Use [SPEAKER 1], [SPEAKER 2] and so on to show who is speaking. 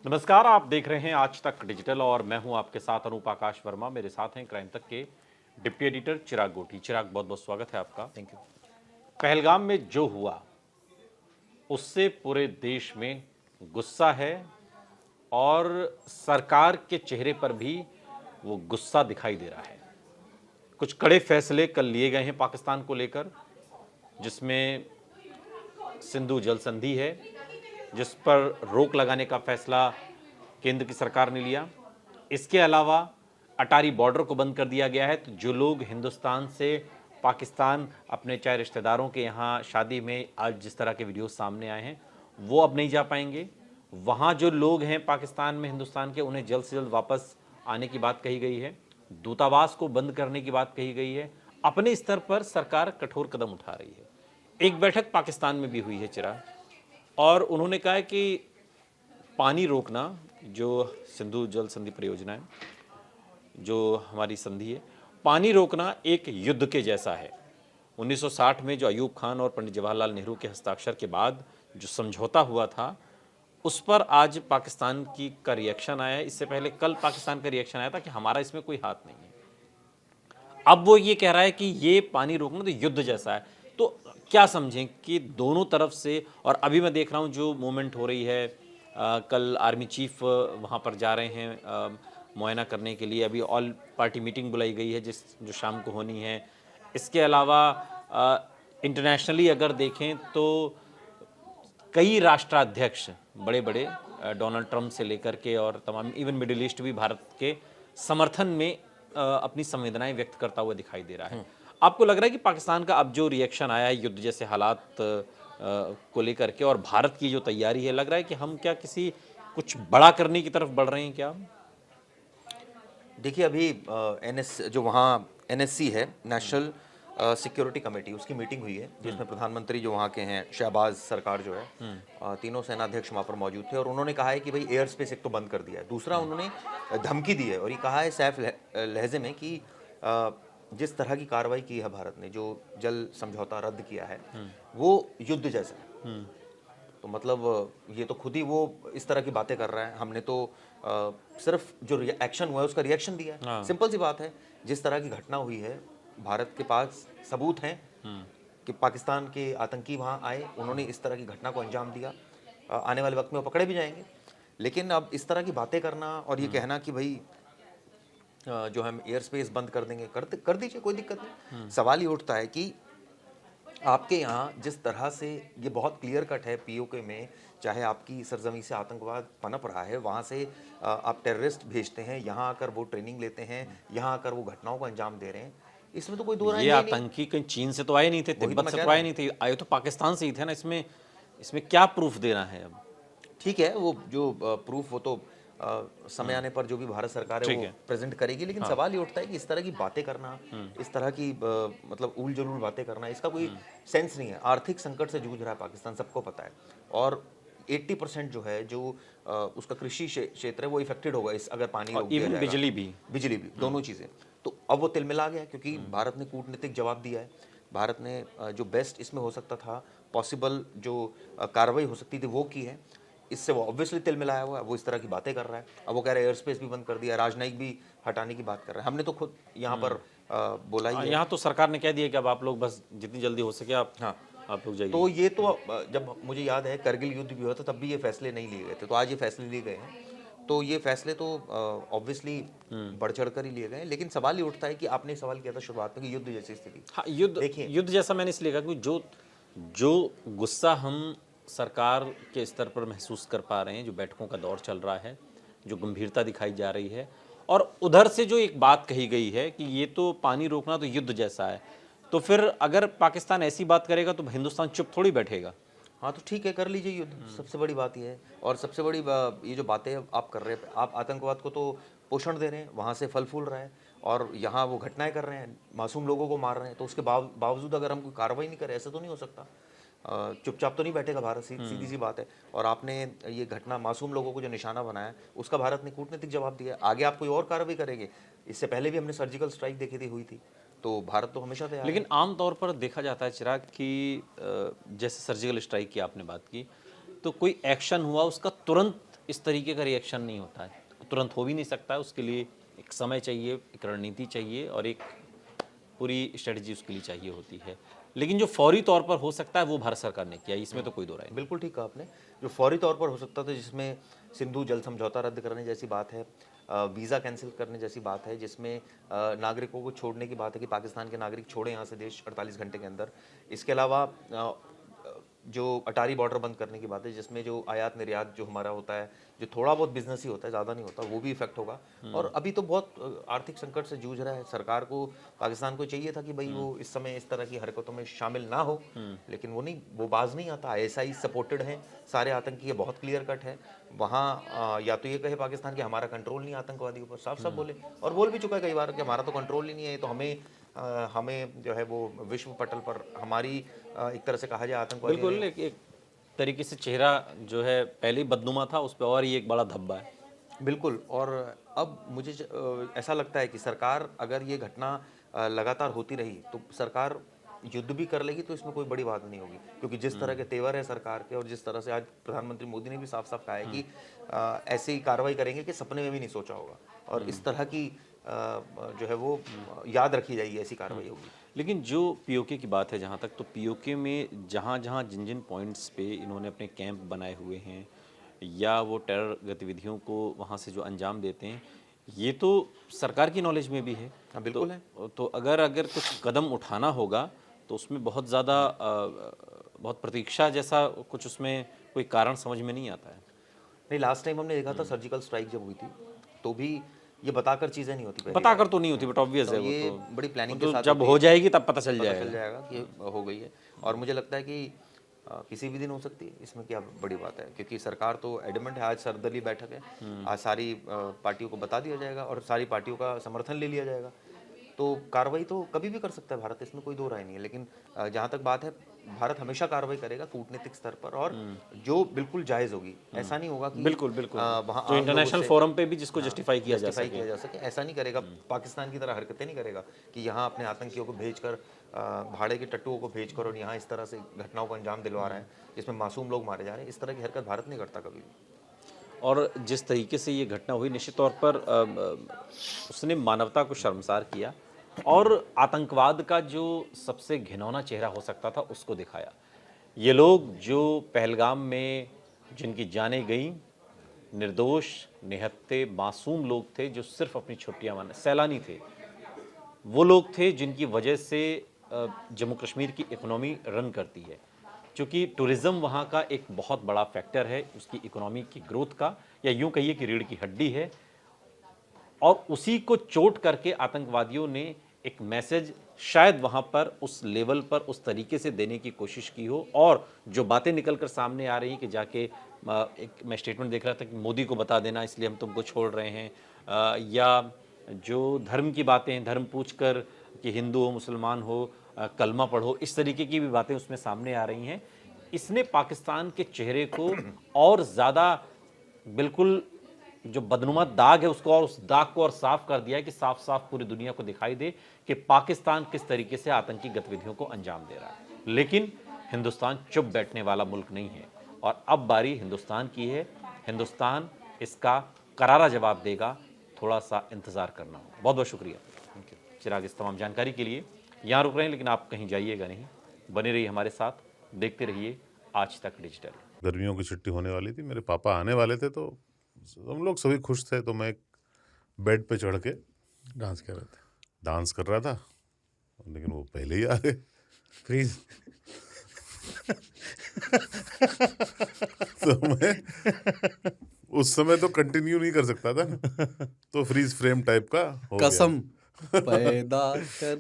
[SPEAKER 1] नमस्कार, आप देख रहे हैं आज तक डिजिटल और मैं हूं आपके साथ अनूप आकाश वर्मा। मेरे साथ हैं क्राइम तक के डिप्टी एडिटर चिराग गोटी। चिराग, बहुत बहुत स्वागत है आपका।
[SPEAKER 2] Thank you.
[SPEAKER 1] पहलगाम में जो हुआ उससे पूरे देश में गुस्सा है और सरकार के चेहरे पर भी वो गुस्सा दिखाई दे रहा है। कुछ कड़े फैसले कल लिए गए हैं पाकिस्तान को लेकर, जिसमें सिंधु जल संधि है, जिस पर रोक लगाने का फैसला केंद्र की सरकार ने लिया। इसके अलावा अटारी बॉर्डर को बंद कर दिया गया है, तो जो लोग हिंदुस्तान से पाकिस्तान अपने चाहे रिश्तेदारों के यहाँ शादी में आज जिस तरह के वीडियो सामने आए हैं वो अब नहीं जा पाएंगे। वहाँ जो लोग हैं पाकिस्तान में हिंदुस्तान के, उन्हें जल्द से जल्द वापस आने की बात कही गई है। दूतावास को बंद करने की बात कही गई है। अपने स्तर पर सरकार कठोर कदम उठा रही है। एक बैठक पाकिस्तान में भी हुई है चिराग, और उन्होंने कहा है कि पानी रोकना, जो सिंधु जल संधि परियोजना है, जो हमारी संधि है, पानी रोकना एक युद्ध के जैसा है। 1960 में जो अयूब खान और पंडित जवाहरलाल नेहरू के हस्ताक्षर के बाद जो समझौता हुआ था, उस पर आज पाकिस्तान का रिएक्शन आया है। इससे पहले कल पाकिस्तान का रिएक्शन आया था कि हमारा इसमें कोई हाथ नहीं है। अब वो ये कह रहा है कि ये पानी रोकना तो युद्ध जैसा है। तो क्या समझें कि दोनों तरफ से, और अभी मैं देख रहा हूँ जो मूवमेंट हो रही है, कल आर्मी चीफ वहाँ पर जा रहे हैं मुआयना करने के लिए। अभी ऑल पार्टी मीटिंग बुलाई गई है जो शाम को होनी है। इसके अलावा इंटरनेशनली अगर देखें तो कई राष्ट्राध्यक्ष बड़े बड़े, डोनाल्ड ट्रंप से लेकर के और तमाम, इवन मिडिल ईस्ट भी भारत के समर्थन में अपनी संवेदनाएं व्यक्त करता हुआ दिखाई दे रहा है। आपको लग रहा है कि पाकिस्तान का अब जो रिएक्शन आया है युद्ध जैसे हालात को लेकर के, और भारत की जो तैयारी है, लग रहा है कि हम क्या किसी कुछ बड़ा करने की तरफ बढ़ रहे हैं क्या?
[SPEAKER 2] देखिए, अभी जो वहाँ एनएससी है, नेशनल सिक्योरिटी कमेटी, उसकी मीटिंग हुई है जिसमें प्रधानमंत्री जो वहाँ के हैं, शहबाज सरकार जो है, तीनों सेनाध्यक्ष वहाँ पर मौजूद थे। और उन्होंने कहा है कि भाई एयर स्पेस एक तो बंद कर दिया है, दूसरा उन्होंने धमकी दी है और ये कहा है सैफ लहजे में कि जिस तरह की कार्रवाई की है भारत ने, जो जल समझौता रद्द किया है, वो युद्ध जैसा है। तो मतलब ये तो खुद ही वो इस तरह की बातें कर रहा है। हमने तो सिर्फ जो एक्शन हुआ है उसका रिएक्शन दिया है। सिंपल सी बात है, जिस तरह की घटना हुई है, भारत के पास सबूत हैं कि पाकिस्तान के आतंकी वहाँ आए, उन्होंने इस तरह की घटना को अंजाम दिया। आने वाले वक्त में वो पकड़े भी जाएंगे। लेकिन अब इस तरह की बातें करना और ये कहना कि भाई जो हम एयर स्पेस बंद कर देंगे, कर दीजिए, कोई दिक्कत नहीं। सवाल ये उठता है कि आपके यहाँ जिस तरह से ये बहुत क्लियर कट है, पीओके में चाहे आपकी सरजमी से आतंकवाद पनप रहा है, वहाँ से आप टेररिस्ट भेजते हैं, यहाँ आकर वो ट्रेनिंग लेते हैं, यहाँ आकर वो घटनाओं को अंजाम दे रहे हैं। इसमें तो कोई दो राय
[SPEAKER 1] ये
[SPEAKER 2] नहीं।
[SPEAKER 1] आतंकी कहीं चीन से तो आए नहीं थे, तिब्बत से तो आए नहीं थे, आए तो पाकिस्तान से ही थे ना। इसमें क्या प्रूफ देना है अब?
[SPEAKER 2] ठीक है, वो जो प्रूफ वो तो समय आने पर जो भी भारत सरकार है वो प्रेजेंट करेगी। लेकिन सवाल ये उठता है कि इस तरह की बातें करना, इस तरह की मतलब उल जलूल बातें करना, इसका कोई सेंस नहीं है। आर्थिक संकट से जूझ रहा है पाकिस्तान, सबको पता है। और 80% जो है, जो उसका कृषि क्षेत्र है, वो इफेक्टेड होगा इस अगर पानी रोक दिया जाएगा। बिजली भी दोनों चीज़ें। तो अब वो तिलमिला गया क्योंकि भारत ने कूटनीतिक जवाब दिया है। भारत ने जो बेस्ट इसमें हो सकता था, पॉसिबल जो कार्रवाई हो सकती थी वो की है। इससे वो ऑब्वियसली तिलमिलाया हुआ है, वो इस तरह की बातें कर रहा है। अब वो कह रहा है एयर स्पेस भी बंद कर दिया, राजनयिक भी हटाने की बात कर रहा है। हमने तो खुद यहाँ पर बोला ही है।
[SPEAKER 1] यहाँ तो सरकार ने कह दिया कि अब आप लोग बस जितनी जल्दी हो सके आप लोग जाइए।
[SPEAKER 2] तो ये तो जब मुझे याद है करगिल युद्ध भी हुआ था, तब भी ये फैसले नहीं लिए गए थे। तो आज ये फैसले लिए गए हैं, तो ये फैसले तो ऑब्वियसली बढ़ चढ़ कर ही लिए गए हैं। लेकिन सवाल ये उठता है कि आपने सवाल किया था शुरुआत में कि युद्ध जैसी स्थिति।
[SPEAKER 1] हाँ, युद्ध जैसा मैंने इसलिए कहा क्योंकि जो गुस्सा हम सरकार के स्तर पर महसूस कर पा रहे हैं, जो बैठकों का दौर चल रहा है, जो गंभीरता दिखाई जा रही है, और उधर से जो एक बात कही गई है कि ये तो पानी रोकना तो युद्ध जैसा है, तो फिर अगर पाकिस्तान ऐसी बात करेगा तो हिंदुस्तान चुप थोड़ी बैठेगा।
[SPEAKER 2] हाँ, तो ठीक है, कर लीजिए युद्ध, सबसे बड़ी बात ये है। और सबसे बड़ी ये जो बातें आप कर रहे हैं, आप आतंकवाद को तो पोषण दे रहे हैं, वहाँ से फल फूल रहा है, और यहाँ वो घटनाएं कर रहे हैं, मासूम लोगों को मार रहे हैं। तो उसके बावजूद अगर हम कोई कार्रवाई नहीं करें, ऐसा तो नहीं हो सकता। चुपचाप तो नहीं बैठेगा भारत, सीधी सी बात है। और आपने ये घटना, मासूम लोगों को जो निशाना बनाया, उसका भारत ने कूटनीतिक जवाब दिया। आगे आप कोई और कार्रवाई करेंगे? इससे पहले भी हमने सर्जिकल स्ट्राइक देखी थी, हुई थी। तो भारत तो हमेशा तैयार है।
[SPEAKER 1] लेकिन आमतौर पर देखा जाता है चिराग कि जैसे सर्जिकल स्ट्राइक की आपने बात की, तो कोई एक्शन हुआ उसका तुरंत इस तरीके का रिएक्शन नहीं होता है, तुरंत हो भी नहीं सकता है, उसके लिए एक समय चाहिए, एक रणनीति चाहिए और एक पूरी स्ट्रेटजी उसके लिए चाहिए होती है। लेकिन जो फौरी तौर पर हो सकता है वो भारत सरकार ने किया, इसमें तो कोई दो राय नहीं।
[SPEAKER 2] बिल्कुल ठीक कहा आपने। जो फौरी तौर पर हो सकता था, जिसमें सिंधु जल समझौता रद्द करने जैसी बात है, वीज़ा कैंसिल करने जैसी बात है, जिसमें नागरिकों को छोड़ने की बात है कि पाकिस्तान के नागरिक छोड़े यहाँ से देश 48 घंटे के अंदर। इसके अलावा जो अटारी बॉर्डर बंद करने की बात है, जिसमें जो आयात निर्यात जो हमारा होता है, जो थोड़ा बहुत बिजनेस ही होता है, ज़्यादा नहीं होता, वो भी इफेक्ट होगा। और अभी तो बहुत आर्थिक संकट से जूझ रहा है। सरकार को, पाकिस्तान को चाहिए था कि भाई वो इस समय इस तरह की हरकतों में शामिल ना हो, लेकिन वो बाज नहीं आता। ISI सपोर्टेड है, सारे आतंकी, ये बहुत क्लियर कट है। वहाँ या तो ये कहे पाकिस्तान कि हमारा कंट्रोल नहीं आतंकवादियों पर, साफ साफ बोले, और बोल भी चुका है कई बार कि हमारा तो कंट्रोल ही नहीं है, तो हमें जो है वो विश्व पटल पर हमारी एक तरह से कहा जाए आतंकवादी।
[SPEAKER 1] बिल्कुल, एक तरीके से चेहरा जो है पहले ही बदनुमा था, उस पर और ये एक बड़ा धब्बा है।
[SPEAKER 2] बिल्कुल। और अब मुझे ऐसा लगता है कि सरकार, अगर ये घटना लगातार होती रही तो सरकार युद्ध भी कर लेगी, तो इसमें कोई बड़ी बात नहीं होगी, क्योंकि जिस तरह के तेवर है सरकार के, और जिस तरह से आज प्रधानमंत्री मोदी ने भी साफ साफ कहा है कि ऐसी कार्रवाई करेंगे कि सपने में भी नहीं सोचा होगा, और इस तरह की जो है वो याद रखी जाएगी, ऐसी कार्रवाई होगी।
[SPEAKER 1] लेकिन जो पीओके की बात है जहाँ तक, तो पीओके में जहाँ जहाँ जिन जिन पॉइंट्स पे इन्होंने अपने कैंप बनाए हुए हैं या वो टेरर गतिविधियों को वहाँ से जो अंजाम देते हैं, ये तो सरकार की नॉलेज में भी है।
[SPEAKER 2] हाँ बिल्कुल है।
[SPEAKER 1] तो अगर कुछ कदम उठाना होगा तो उसमें बहुत ज़्यादा बहुत प्रतीक्षा जैसा कुछ उसमें कोई कारण समझ में नहीं आता है।
[SPEAKER 2] नहीं, लास्ट टाइम हमने देखा था सर्जिकल स्ट्राइक जब हुई थी, तो भी ये बताकर चीज़ें नहीं होती, पहली
[SPEAKER 1] बताकर तो नहीं होती, बट ऑब्वियस है,
[SPEAKER 2] ये
[SPEAKER 1] वो तो
[SPEAKER 2] बड़ी प्लानिंग
[SPEAKER 1] तो
[SPEAKER 2] के साथ
[SPEAKER 1] जब
[SPEAKER 2] होती
[SPEAKER 1] हो
[SPEAKER 2] है,
[SPEAKER 1] जाएगी तब पता चल
[SPEAKER 2] पता
[SPEAKER 1] जाएगा।
[SPEAKER 2] चल जाएगा कि हो गई है। और मुझे लगता है कि किसी भी दिन हो सकती है, इसमें क्या बड़ी बात है, क्योंकि सरकार तो एडमेंट है। आज सर्वदलीय बैठक है, आज सारी पार्टियों को बता दिया जाएगा और सारी पार्टियों का समर्थन ले लिया जाएगा, तो कार्रवाई तो कभी भी कर सकता है भारत, इसमें कोई दो राय नहीं है। लेकिन जहाँ तक बात है, भारत हमेशा कार्रवाई करेगा कूटनीतिक स्तर पर, और जो बिल्कुल जायज़ होगी। ऐसा नहीं होगा कि
[SPEAKER 1] बिल्कुल बिल्कुल
[SPEAKER 2] वहाँ
[SPEAKER 1] जो इंटरनेशनल फोरम पे भी जिसको जस्टिफाई किया जा
[SPEAKER 2] सके, ऐसा नहीं करेगा। पाकिस्तान की तरह हरकतें नहीं करेगा कि यहाँ अपने आतंकियों को भेजकर, भाड़े के टट्टुओं को भेजकर, और यहाँ इस तरह से घटनाओं को अंजाम दिलवा रहा है जिसमें मासूम लोग मारे जा रहे हैं। इस तरह की हरकत भारत नहीं करता कभी भी।
[SPEAKER 1] और जिस तरीके से ये घटना हुई, निश्चित तौर पर उसने मानवता को शर्मसार किया और आतंकवाद का जो सबसे घिनौना चेहरा हो सकता था उसको दिखाया। ये लोग जो पहलगाम में जिनकी जानें गई, निर्दोष निहत्थे मासूम लोग थे जो सिर्फ अपनी छुट्टियां माने, सैलानी थे, वो लोग थे जिनकी वजह से जम्मू कश्मीर की इकोनॉमी रन करती है, क्योंकि टूरिज़्म वहाँ का एक बहुत बड़ा फैक्टर है उसकी इकोनॉमी की ग्रोथ का, या यूँ कहिए कि रीढ़ की हड्डी है। और उसी को चोट करके आतंकवादियों ने एक मैसेज शायद वहाँ पर उस लेवल पर उस तरीके से देने की कोशिश की हो, और जो बातें निकल कर सामने आ रही हैं कि जाके एक मैं स्टेटमेंट देख रहा था कि मोदी को बता देना इसलिए हम तुमको छोड़ रहे हैं, या जो धर्म की बातें, धर्म पूछकर कि हिंदू हो मुसलमान हो, कलमा पढ़ो, इस तरीके की भी बातें उसमें सामने आ रही हैं। इसने पाकिस्तान के चेहरे को और ज़्यादा, बिल्कुल जो बदनुमा दाग है उसको, और उस दाग को और साफ कर दिया है कि साफ साफ पूरी दुनिया को दिखाई दे कि पाकिस्तान किस तरीके से आतंकी गतिविधियों को अंजाम दे रहा है। लेकिन हिंदुस्तान चुप बैठने वाला मुल्क नहीं है, और अब बारी हिंदुस्तान की है। हिंदुस्तान इसका करारा जवाब देगा, थोड़ा सा इंतज़ार करना होगा। बहुत बहुत शुक्रिया चिराग, इस तमाम जानकारी के लिए। यहाँ रुक रहे हैं, लेकिन आप कहीं जाइएगा नहीं, बने रहिए हमारे साथ, देखते रहिए आज तक डिजिटल।
[SPEAKER 3] गर्मियों की छुट्टी होने वाली थी, मेरे पापा आने वाले थे, तो हम लोग सभी खुश थे। तो मैं बेड पे चढ़ के
[SPEAKER 4] डांस कर रहे थे,
[SPEAKER 3] डांस कर रहा था, लेकिन वो पहले ही आ गए।
[SPEAKER 4] फ्रीज।
[SPEAKER 3] तो मैं उस समय तो कंटिन्यू नहीं कर सकता था ना, तो फ्रीज फ्रेम टाइप का हो गया।
[SPEAKER 4] कसम पैदा कर